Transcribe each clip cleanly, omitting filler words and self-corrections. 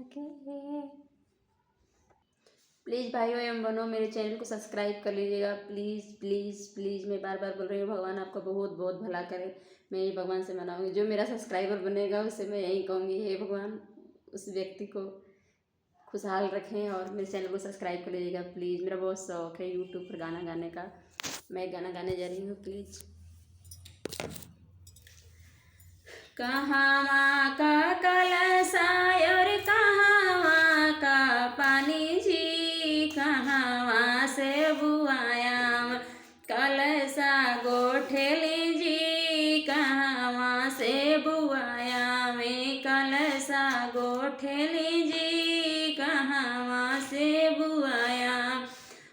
के। प्लीज़ भाइयों एवं बहनों मेरे चैनल को सब्सक्राइब कर लीजिएगा, प्लीज़ प्लीज़ प्लीज़। मैं बार बार बोल रही हूँ, भगवान आपका बहुत बहुत भला करे। मैं यही भगवान से मनाऊँगी, जो मेरा सब्सक्राइबर बनेगा उससे मैं यही कहूँगी, हे भगवान उस व्यक्ति को खुशहाल रखें और मेरे चैनल को सब्सक्राइब कर लीजिएगा प्लीज़। मेरा बहुत शौक़ है यूट्यूब पर गाना गाने का। मैं गाना गाने जा रही हूँ, प्लीज़। कहाँ का कलशा और कहाँ का पानी जी, कहाँ से बुआया कलशा गोठेली जी, कहाँ से बुआया में कलशा गोठेली जी, कहाँ से बुआया।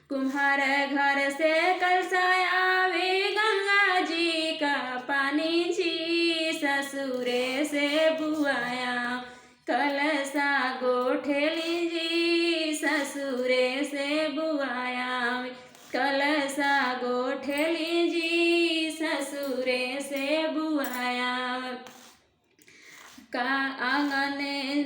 कुम्हार घर से कलशा आवे गंगा जी का पानी जी, ससुरे से बुआया कलशा गोठेली जी, ससुरे से बुआया कलशा गोठेली जी, ससुरे से बुआया। का आंगने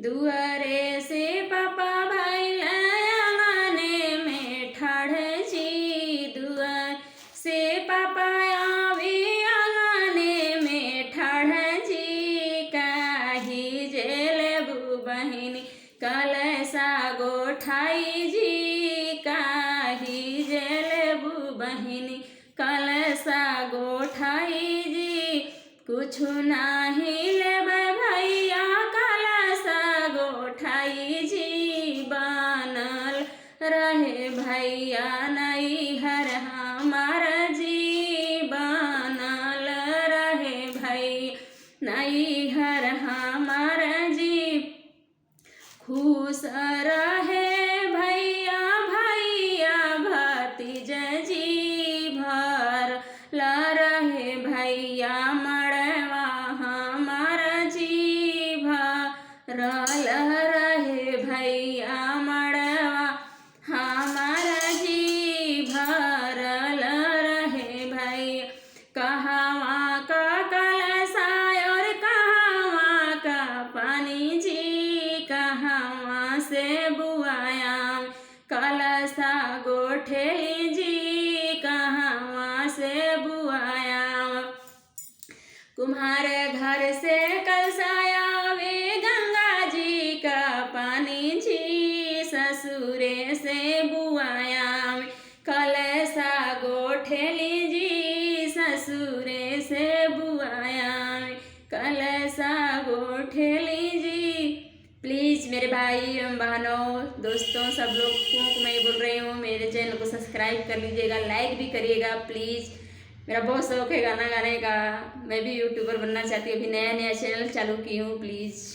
दुआरे से पापा भाई आंगने में ठाढ़ जी, दुआर से पापा आवे आंगने में ठाढ़ जी, काही जेल बू बहिनी कलशा गोठाई जी, काही जेल बू बहिनी कलशा गोठाई जी। कुछ नाही लेबै भैया कलशा गोठाई जी, बनल रहे भैया नैहर हमार जी, बनल रहे भैया नैहर हमार जी। खुश रहे भैया भैया भतीज जी, भर रहे भैया मड़वा हमार जी, भरल रहे भैया मड़वा हमार जी, भरल रहे भैया। कहवा का कलशा और कहवा का पानी जी, कहवा से बुआया कलशा गोठेली जी, कहवा से बुआया। कुम्हार घर से कलशा आवे गंगा जी का पानी जी, ससुरे से बुआया कलशा गोठेली जी, ससुरे से बुआया कलशा गोठेली जी। प्लीज़ मेरे भाई एवं बहनों दोस्तों सब लोगों को मैं बोल रही हूँ, मेरे चैनल को सब्सक्राइब कर लीजिएगा, लाइक भी करिएगा प्लीज़। मेरा बहुत शौक़ है गाना गाने का, मैं भी यूट्यूबर बनना चाहती हूँ, अभी नया नया चैनल चालू की हूँ, प्लीज़।